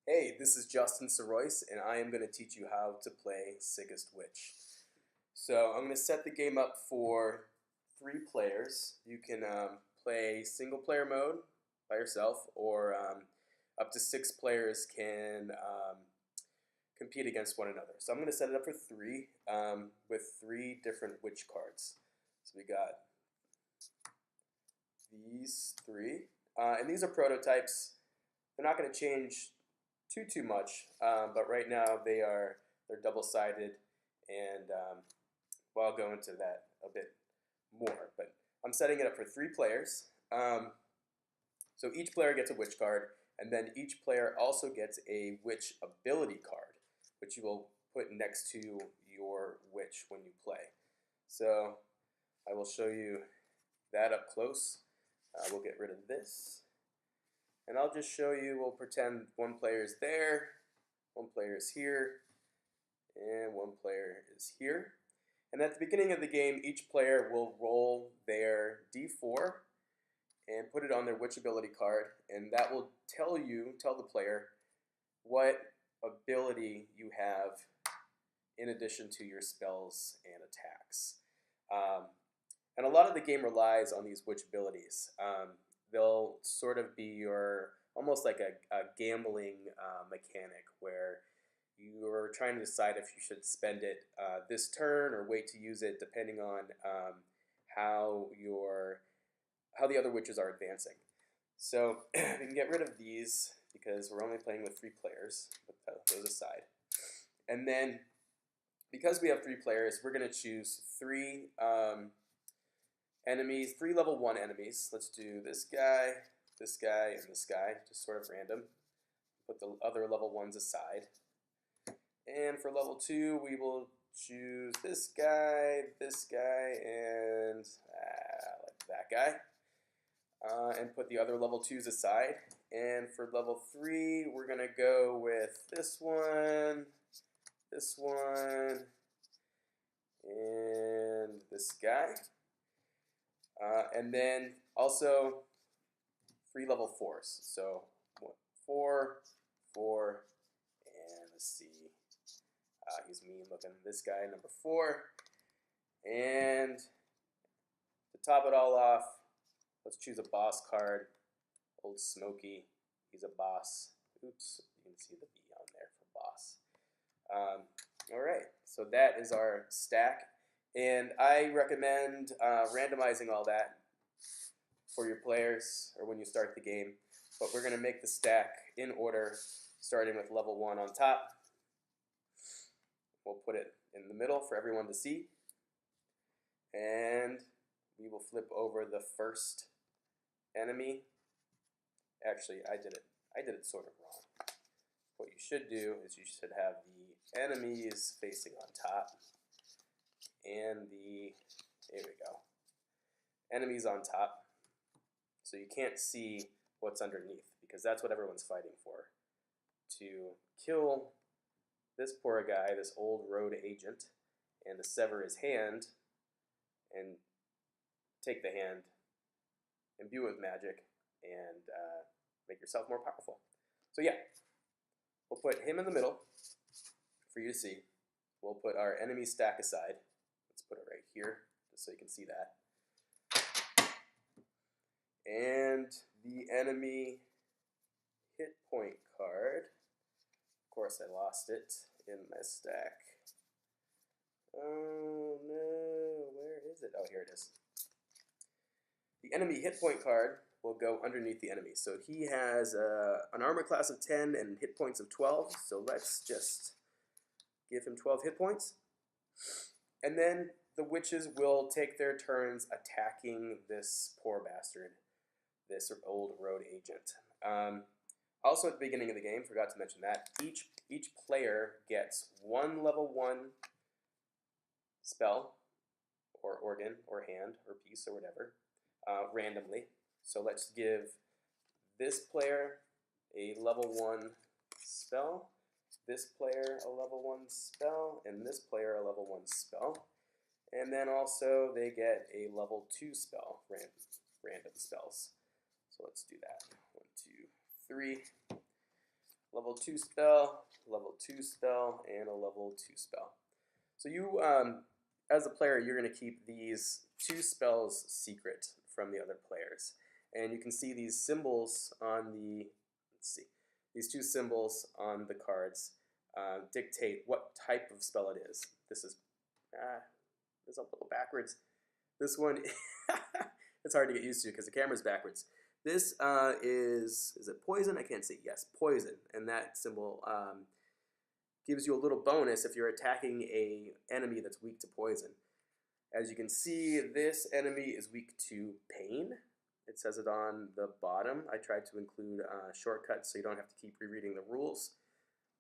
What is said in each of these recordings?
Hey, this is Justin Soroyce, and I am going to teach you how to play Sickest Witch. So I'm going to set the game up for 3 players. You can play single player mode by yourself, or up to 6 players can compete against one another. So I'm going to set it up for 3 with 3 different witch cards. So we got these 3, and these are prototypes. They're not going to change too much, but right now they're double-sided, and well, I'll go into that a bit more. But I'm setting it up for 3 players. So each player gets a witch card, and then each player also gets a witch ability card, which you will put next to your witch when you play. So I will show you that up close. We'll get rid of this. And I'll just show you, we'll pretend one player is there, one player is here, and one player is here. And at the beginning of the game, each player will roll their d4 and put it on their witch ability card, and that will tell the player what ability you have in addition to your spells and attacks. And a lot of the game relies on these witch abilities. They'll sort of be almost like a gambling mechanic, where you're trying to decide if you should spend it this turn or wait to use it, depending on how the other witches are advancing. So we can get rid of these because we're only playing with 3 players. Put those aside. And then because we have 3 players, we're going to choose 3 enemies, 3 level 1 enemies. Let's do this guy, and this guy, just sort of random. Put the other level 1s aside. And for level 2, we will choose this guy, and like that guy. And put the other level 2s aside. And for level 3, we're going to go with this one, and this guy. And then also 3 level 4s. So 4, and let's see. He's mean looking. This guy, number 4. And to top it all off, let's choose a boss card. Old Smokey. He's a boss. Oops, you can see the B on there for boss. All right, so that is our stack. And I recommend randomizing all that for your players or when you start the game. But we're going to make the stack in order, starting with level 1 on top. We'll put it in the middle for everyone to see. And we will flip over the first enemy. Actually, I did it sort of wrong. What you should do is you should have the enemies facing on top. And there we go, enemies on top, so you can't see what's underneath, because that's what everyone's fighting for, to kill this poor guy, this old road agent, and to sever his hand and take the hand, imbue it with magic, and make yourself more powerful. So yeah, we'll put him in the middle for you to see. We'll put our enemy stack aside. Let's put it right here, just so you can see that. And the enemy hit point card. Of course, I lost it in my stack. Oh no, where is it? Oh, here it is. The enemy hit point card will go underneath the enemy. So he has an armor class of 10 and hit points of 12. So let's just give him 12 hit points. And then the witches will take their turns attacking this poor bastard, this old road agent. Also at the beginning of the game, forgot to mention that, each player gets 1 level 1 spell, or organ, or hand, or piece, or whatever, randomly. So let's give this player a level 1 spell, this player a level 1 spell, and this player a level 1 spell. And then also they get a level 2 spell, random spells. So let's do that. 1, 2, 3. level 2 spell, level 2 spell, and a level 2 spell. So you, as a player, you're going to keep these 2 spells secret from the other players. And you can see these symbols on the, let's see, these 2 symbols on the cards dictate what type of spell it is. This is, it's a little backwards. This one, it's hard to get used to because the camera's backwards. This is it poison? I can't see. Yes, poison. And that symbol gives you a little bonus if you're attacking a enemy that's weak to poison. As you can see, this enemy is weak to pain. It says it on the bottom. I tried to include shortcuts so you don't have to keep rereading the rules.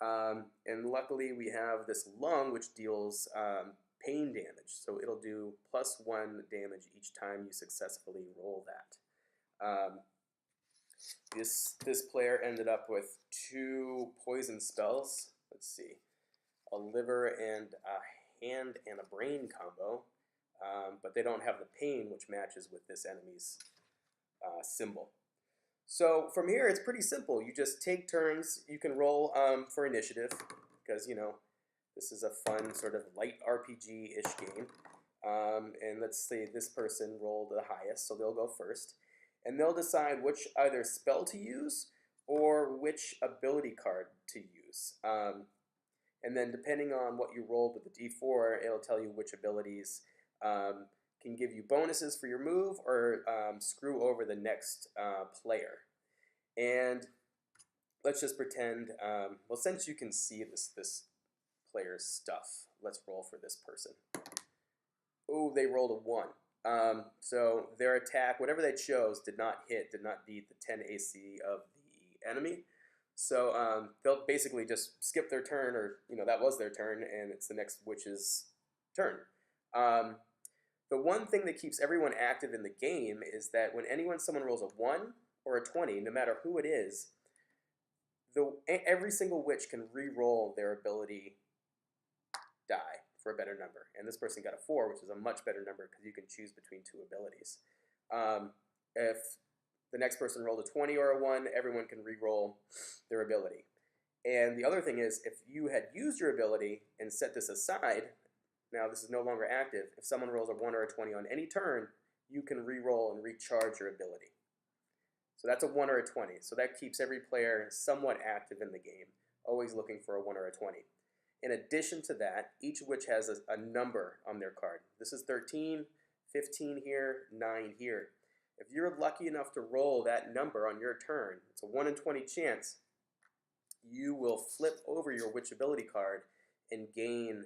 And luckily we have this lung which deals pain damage. So it'll do +1 damage each time you successfully roll that. This player ended up with 2 poison spells. Let's see, a liver and a hand and a brain combo, but they don't have the pain, which matches with this enemy's symbol. So from here, it's pretty simple. You just take turns. You can roll for initiative because, you know, this is a fun sort of light RPG-ish game. And let's say this person rolled the highest, so they'll go first. And they'll decide which either spell to use or which ability card to use. And then depending on what you rolled with the D4, it'll tell you which abilities can give you bonuses for your move or screw over the next player. And let's just pretend, well, since you can see this player's stuff, let's roll for this person. Oh, they rolled a 1. So their attack, whatever they chose, did not hit, did not beat the 10 AC of the enemy. So they'll basically just skip their turn, or, you know, that was their turn, and it's the next witch's turn. The one thing that keeps everyone active in the game is that when someone rolls a 1 or a 20, no matter who it is, every single witch can re-roll their ability die for a better number. And this person got a 4, which is a much better number because you can choose between 2 abilities. If the next person rolled a 20 or a 1, everyone can re-roll their ability. And the other thing is, if you had used your ability and set this aside, now this is no longer active, if someone rolls a 1 or a 20 on any turn, you can re-roll and recharge your ability. So that's a 1 or a 20. So that keeps every player somewhat active in the game, always looking for a 1 or a 20. In addition to that, each witch has a number on their card. This is 13, 15 here, 9 here. If you're lucky enough to roll that number on your turn, it's a 1 in 20 chance, you will flip over your witch ability card and gain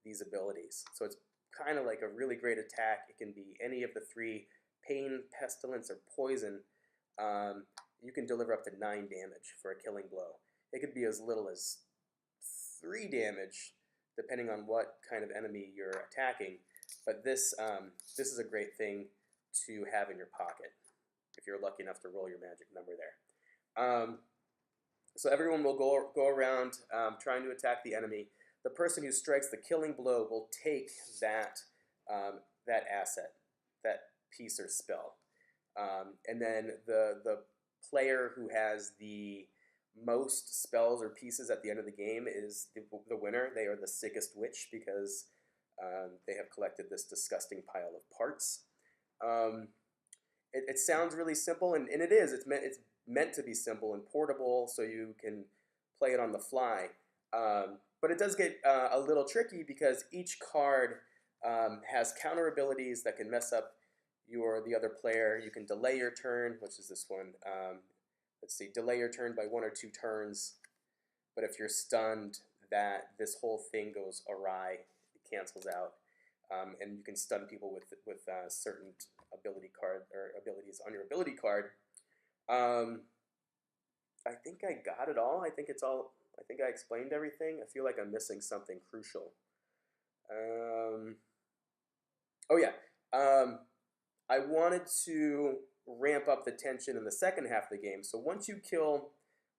these abilities. So it's kind of like a really great attack. It can be any of the 3, pain, pestilence, or poison. You can deliver up to 9 damage for a killing blow. It could be as little as 3 damage, depending on what kind of enemy you're attacking. But this is a great thing to have in your pocket if you're lucky enough to roll your magic number there. So everyone will go around trying to attack the enemy. The person who strikes the killing blow will take that asset, that piece or spell. And then the player who has the most spells or pieces at the end of the game is the winner. They are the sickest witch because they have collected this disgusting pile of parts. It sounds really simple, and it is. It's meant to be simple and portable so you can play it on the fly. But it does get a little tricky because each card has counter abilities that can mess up the other player. You can delay your turn, which is this one. Let's see, delay your turn by 1 or 2 turns. But if you're stunned, this whole thing goes awry. It cancels out, and you can stun people with certain ability card or abilities on your ability card. I think I got it all. I think it's all. I think I explained everything. I feel like I'm missing something crucial. Oh yeah. I wanted to ramp up the tension in the second half of the game. So once you kill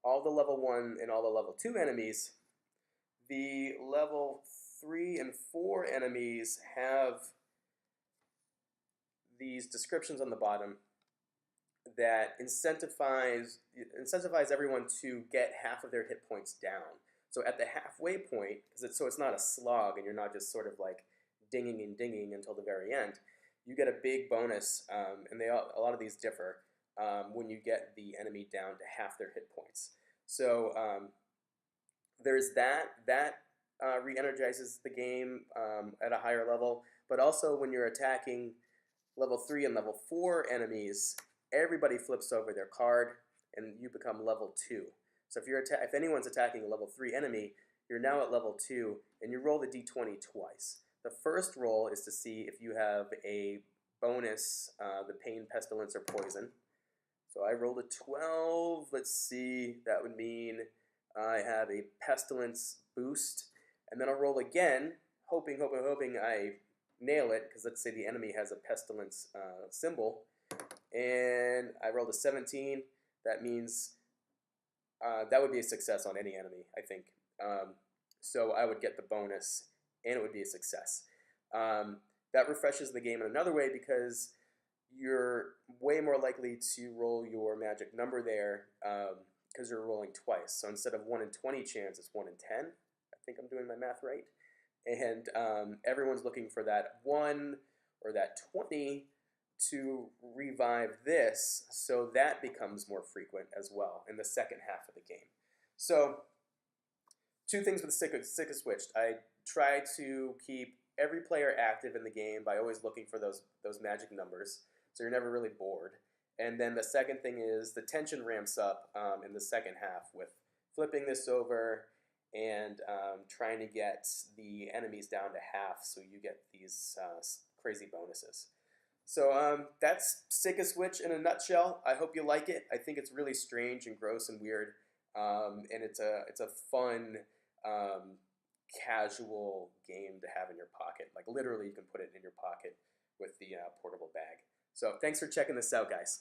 all the level 1 and all the level 2 enemies, the level 3 and 4 enemies have these descriptions on the bottom. that incentivize everyone to get half of their hit points down. So at the halfway point, so it's not a slog, and you're not just sort of like dinging and dinging until the very end. You get a big bonus, and a lot of these differ when you get the enemy down to half their hit points. So there's that re-energizes the game at a higher level, but also when you're attacking level 3 and level 4 enemies, everybody flips over their card, and you become level 2. So if anyone's attacking a level 3 enemy, you're now at level 2, and you roll the d20 twice. The first roll is to see if you have a bonus, the pain, pestilence, or poison. So I rolled a 12. Let's see, that would mean I have a pestilence boost. And then I'll roll again, hoping I nail it, because let's say the enemy has a pestilence symbol. And I rolled a 17. That means that would be a success on any enemy, I think. So I would get the bonus, and it would be a success. That refreshes the game in another way, because you're way more likely to roll your magic number there because you're rolling twice. So instead of 1 in 20 chance, it's 1 in 10. I think I'm doing my math right. And everyone's looking for that 1 or that 20 to revive this, so that becomes more frequent as well in the second half of the game. So 2 things with Sickest Switched. I try to keep every player active in the game by always looking for those magic numbers, so you're never really bored. And then the second thing is the tension ramps up in the second half with flipping this over and trying to get the enemies down to half, so you get these crazy bonuses. So that's Sickest Switch in a nutshell. I hope you like it. I think it's really strange and gross and weird, and it's a fun, casual game to have in your pocket. Like literally, you can put it in your pocket with the portable bag. So thanks for checking this out, guys.